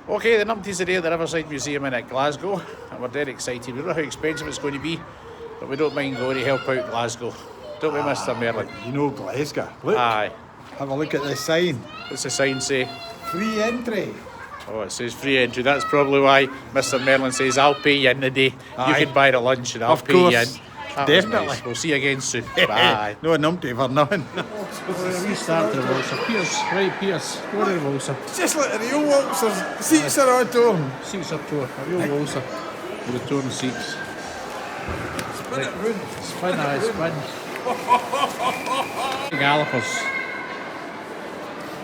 Okay, the Numpties are here at the Riverside Museum in at Glasgow, and we're dead excited. We don't know how expensive it's going to be, but we don't mind going to help out Glasgow. Don't we, Mr. Merlin? You know Glasgow. Look. Aye. Have a look at this sign. What's the sign say? Free entry. Oh, it says free entry. That's probably why Mr. Merlin says, I'll pay you in the day. Aye. You can buy the lunch and I'll Of pay you in. course. That was Definitely. nice. We'll see you again soon. Bye. No numpty for nothing. We start the Waltzer. Pierce, right, Pierce. Go to the Waltzer. Just like the real waltzers. Seats are all torn. Seats are torn. A real Waltzer with the torn seats. Spin it round. Spin, aye, spin. Gallopers.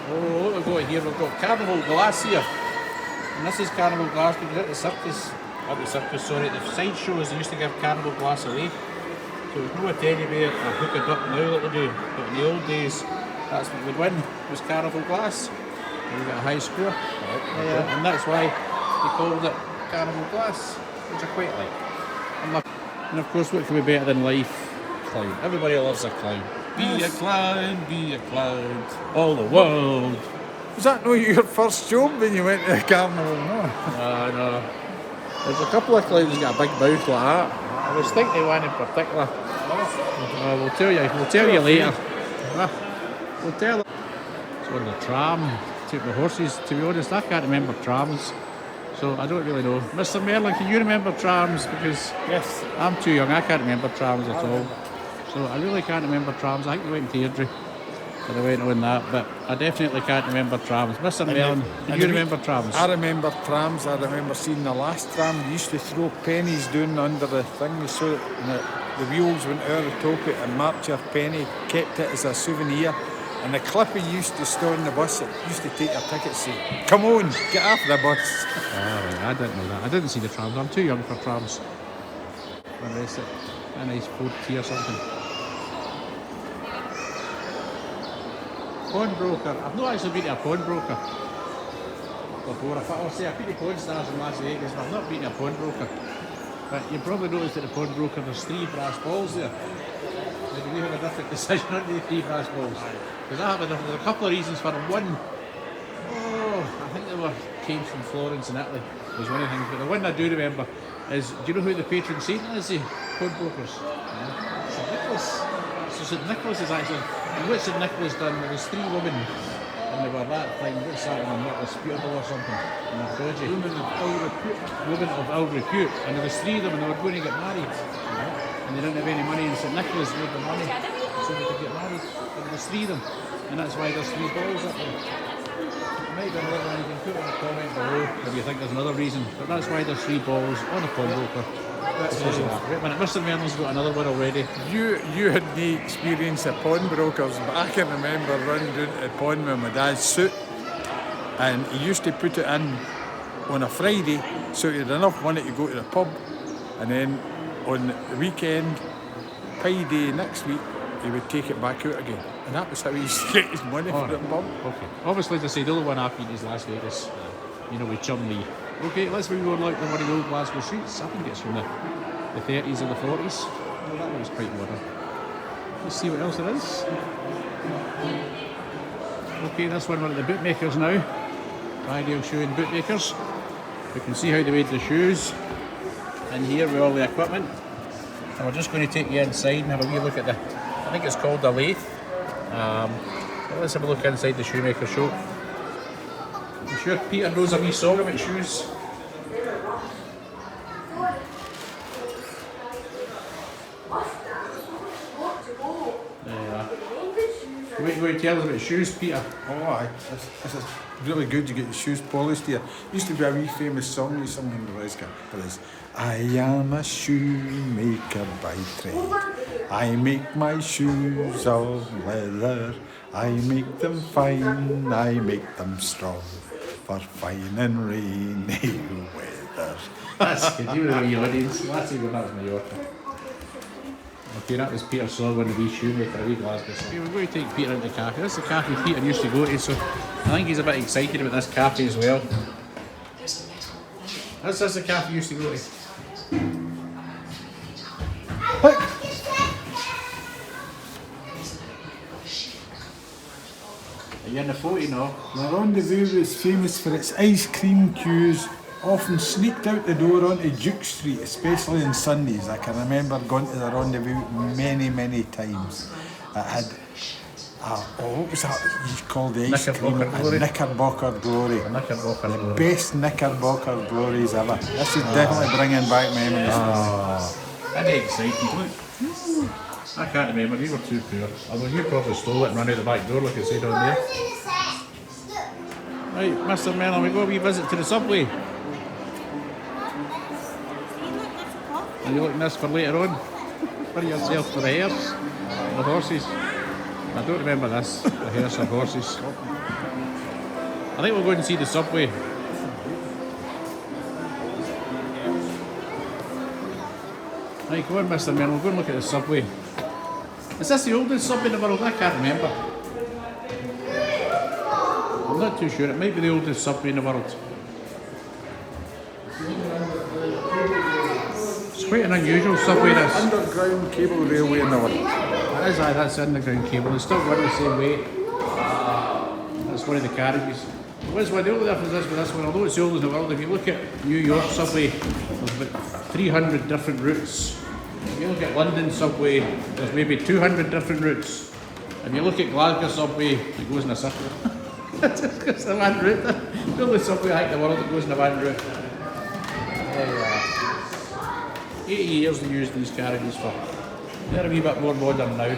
Oh, what we've got here, we've got Carnival Glass here. And this is Carnival Glass because at the circus, sorry, the side shows they used to give Carnival Glass away. So there's no a teddy bear or hook a duck now like they do. But in the old days, that's what would win, was Carnival Glass. And you got a high score. Yeah, and that's why they called it Carnival Glass, which I quite like. And of course, what can be better than life? Clown. Everybody loves a clown. Be a clown, all the world. Was that not your first job when you went to the carnival? No. No. There's a couple of clowns that got a big mouth like that. I was thinking of one in particular. We'll tell you later. We'll tell you. So on the tram, took the horses. To be honest, I can't remember trams. So I don't really know. Mr. Merlin, can you remember trams? Because Yes. I'm too young, I can't remember trams at all. So I really can't remember trams. I think we went to Airdrie and I went on that, but I definitely can't remember trams. Mr. Merlin, can you remember trams? I remember trams. I remember seeing the last tram. You used to throw pennies down under the thing so that the wheels went out of the top of it and marked your penny, kept it as a souvenir. And the clippy used to stay on the bus. It used to take your ticket, say, come on, get off the bus. Oh, I didn't know that. I didn't see the trams. I'm too young for trams. Where is it? A nice Ford T or something. Pawnbroker. I've not actually been to a pawnbroker before. I put the Pawn Stars in Las Vegas, but I've not been to a pawnbroker. But you probably noticed at the pawnbroker there's 3 brass balls there. Maybe we have a different decision on the 3 brass balls. Because there's a couple of reasons for them. One, I think came from Florence in Italy, was one of the things. But the one I do remember is, do you know who the patron saint is, the pawnbrokers? Yeah. St. Nicholas. So St. Nicholas is actually, and what St. Nicholas done, there was 3 women, and they were that thing, what's that one, what, disputable or something, in their dodgy. Women of ill repute. And there was 3 of them, and they were going to get married. Yeah. And they didn't have any money, and St. Nicholas gave them money so they could get married. And there was 3 of them, and that's why there's 3 balls up there. There might be another one, you can put in a comment below if you think there's another reason, but that's why there's 3 balls on a pawnbroker. Right, Mr. Merlin's got another one already. You had the experience of pawnbrokers, but I can remember running down to the pawn with my dad's suit, and he used to put it in on a Friday so he had enough money to go to the pub, and then on the weekend, pay day next week, he would take it back out again. And that was how he used to get his money for the pub. Okay. Obviously, as I say, the only one I've been is Las Vegas, with Chum Lee. Okay, let's move on like the one of the old Glasgow streets. I think it's from the 30s or the 40s. Well, that one's quite modern. Let's see what else there is. Okay, this one, we're at the bootmakers now. Ideal shoe and bootmakers. We can see how they made the shoes. And here with all the equipment. And we're just going to take you inside and have a wee look at I think it's called the lathe. Let's have a look inside the shoemaker shop. I'm sure Peter knows a wee song about shoes. There you are. What are you going to tell us about shoes, Peter? Oh, aye. This is really good to get your shoes polished here. Used to be a wee famous song you sung in Glasgow. It is, I am a shoemaker by trade. I make my shoes of leather. I make them fine, I make them strong for fine and rainy weather. That's good. You were the audience. That's even that was Mallorca. Okay, that was Peter's song on the wee shoemaker, a wee Glasgow song. Okay, we're going to take Peter into the cafe. This is the cafe Peter used to go to, so I think he's a bit excited about this cafe as well. This is the cafe he used to go to. you in the photo now? The Rendezvous is famous for its ice cream queues, often sneaked out the door onto Duke Street, especially on Sundays. I can remember going to the Rendezvous many times. It had, what was that you called the ice cream? Knickerbocker Glory. Knickerbocker Glory. The best Knickerbocker Glories ever. This is definitely bringing back memories. That'd be exciting, look. I can't remember, we were too poor. Although you probably stole it and ran out the back door like I said on there. Right, Mr. Mellon, we go a wee visit to the subway. Are you looking this for later on? For yourself, for the hares, the horses. I don't remember this, the hares or horses. I think we'll go and see the subway. Right, come on Mr. Mellon, we'll go and look at the subway. Is this the oldest subway in the world? I can't remember. I'm not too sure, it might be the oldest subway in the world. It's quite an unusual subway, this. Underground cable railway in the world. That is, that's the underground cable. It's still running the same way. That's one of the carriages. What's one? The only difference is with this one, although it's the oldest in the world, if you look at New York subway, there's about 300 different routes. If you look at London subway, there's maybe 200 different routes. If you look at Glasgow subway, it goes in a circle. It's just the one route. The only subway I think in the world that goes in a one route. 80 years they used these carriages for. They're a wee bit more modern now. I don't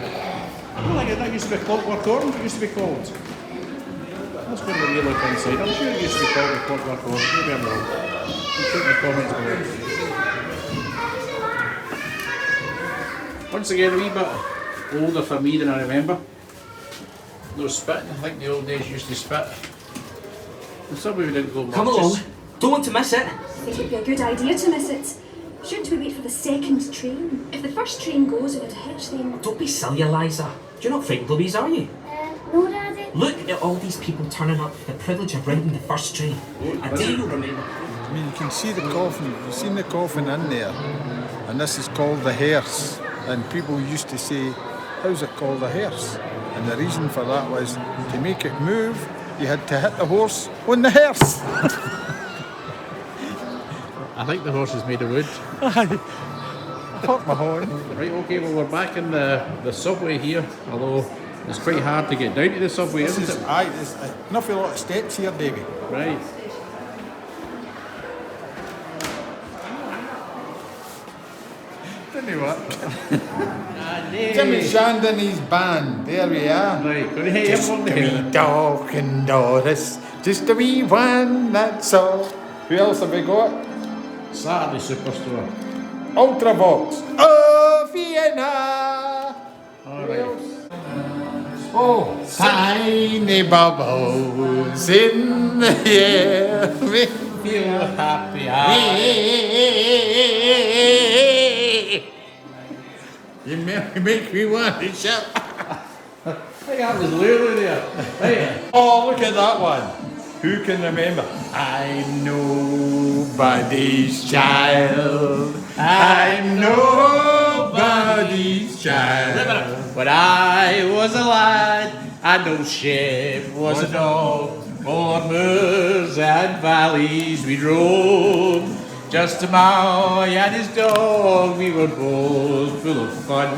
think that used to be Clockwork Orange, it used to be called. That's when we look inside. I'm sure it used to be called the Clockwork Orange. Maybe I'm wrong. You put in the comments below. Once again, a wee bit older for me than I remember. No spitting. I think the old days used to spit. And subway we didn't go. Come along. Don't want to miss it. I think it'd be a good idea to miss it. Shouldn't we wait for the second train? If the first train goes without a hitch, then... Don't be silly, Eliza. You're not frightened, Louise, are you? No, Daddy. Look at all these people turning up for the privilege of riding the first train. I dare you remember. I mean, you can see the coffin. You've seen the coffin in there. And this is called the hearse. And people used to say, how's it called a hearse? And the reason for that was to make it move, you had to hit the horse on the hearse. I think the horse is made of wood. I hurt my horn. Right, okay, well we're back in the subway here, although it's quite hard to get down to the subway, isn't it? Aye, there's an awful lot of steps here, Davy. Right. Didn't he work? Jimmy Shandon's band, there we are. Right, gonna hit him on the head. Dog and Doris, just a wee one, that's all. Who else have we got? Saturday Superstore. Ultravox. Oh, Vienna. Alright. Oh, tiny bubbles in the air. Make me Feel happy. You make me want to shout. I think that was Lulu there. Right. Oh, look at that one. Who can remember? I'm nobody's child. I'm nobody's child. When I was a lad, and no ship was a dog, o'er moors and valleys we drove. Just a Maui and his dog, we were both full of fun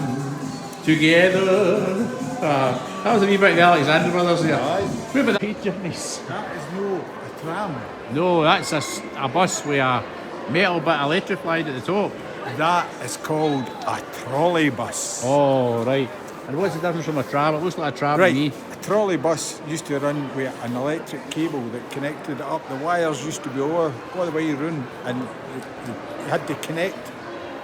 together. That was a wee bit of the Alexander Brothers there. Remember that? Journeys. That is no a tram. No, that's a bus with a metal bit electrified at the top. That is called a trolley bus. Oh, right. And what's the difference from a tram? It looks like a tram to me. A trolley bus used to run with an electric cable that connected it up. The wires used to be all the way around, and you had to connect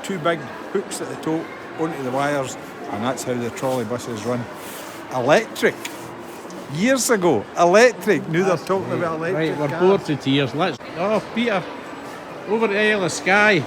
two big hooks at the top onto the wires, and that's how the trolley buses run. Electric. Years ago, electric. Now they're talking about electric. Right, we're cars. bored to tears. Let's. Oh, Peter, over the Isle of Skye.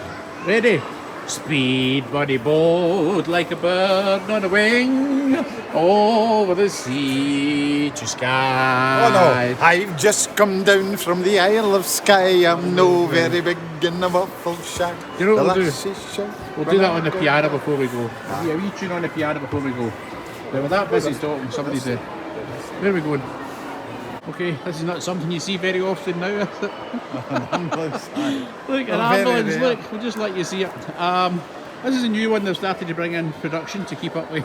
Ready? Speed, buddy boat, like a bird on a wing, over the sea to Skye. Oh no, I've just come down from the Isle of Skye. I'm no very big in the muffled shack. You know what we'll do? Show. We'll do that on the piano before we go. There'll be a wee tune on the piano before we go. Now, with that busy talking, somebody said, where are we going? Okay, this is not something you see very often now, is it? Ambulance. Look, an Very ambulance, rare. look, we'll just let you see it. This is a new one they've started to bring in production to keep up with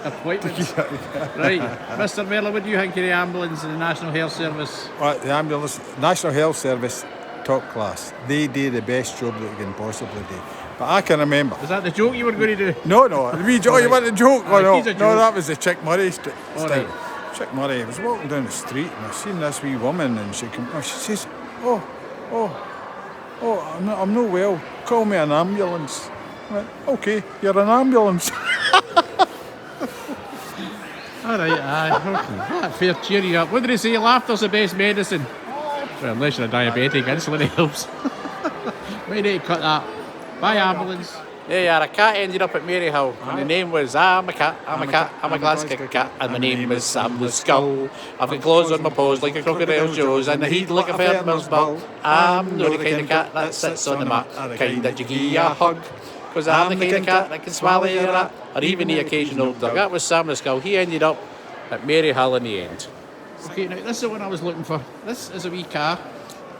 appointments. Right, Mr. Merlin, what do you think of the ambulance and the National Health Service? Right, the ambulance, National Health Service, top class. They do the best job that they can possibly do. But I can remember. Is that the joke you were going to do? No, the wee joke. You want a joke? Aye, Oh, no, he's a no, joke. that was the Chick Murray All style. right. Chick Murray. I was walking down the street and I seen this wee woman and she says, I'm no well. Call me an ambulance. I went, okay, you're an ambulance. All right, aye, okay. That fair cheer you up. What did he say? Laughter's the best medicine. Well, unless you're a diabetic, insulin helps. We need to cut that. Bye, ambulance. There you are, a cat ended up at Maryhill, and the name was I'm a cat, I'm a Glasgow cat, and my name is Sam the Skull. I've got claws on my paws like a crocodile's jaws, and a head like a farmer's bull. I'm not the kind of cat that sits on the mat, kind that you give a hug. Because I'm the kind of cat that can swallow a rat, or even the occasional dog. That was Sam the Skull. He ended up at Maryhill in the end. Okay, now this is the one I was looking for. This is a wee car.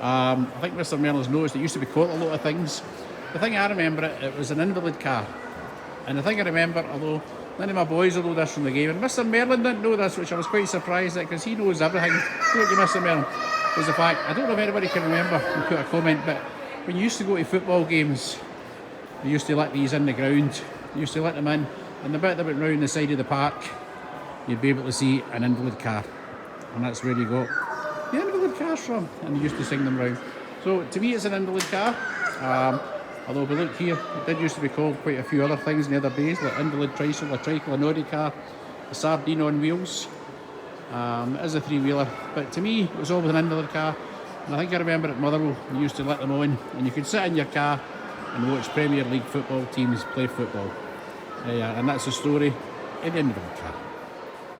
I think Mr. Merlin's noticed it used to be called a lot of things. The thing I remember it was an invalid car. And the thing I remember, although none of my boys will know this from the game, and Mr. Merlin didn't know this, which I was quite surprised at, because he knows everything. Look at Mr. Merlin. Was the fact, I don't know if anybody can remember and put a comment, but when you used to go to football games, they used to let these in the ground. They used to let them in, and the bit that went round the side of the park, you'd be able to see an invalid car. And that's where you got the invalid cars from, and they used to sing them round. So to me it's an invalid car. Although if we look here, it did used to be called quite a few other things in the other days, like invalid tricycle, a tricycle, an Audi car, a sardine on wheels. It is a three-wheeler, but to me it was always an invalid car. And I think I remember at Motherwell, you used to let them on, and you could sit in your car and watch Premier League football teams play football. And that's the story in the invalid car.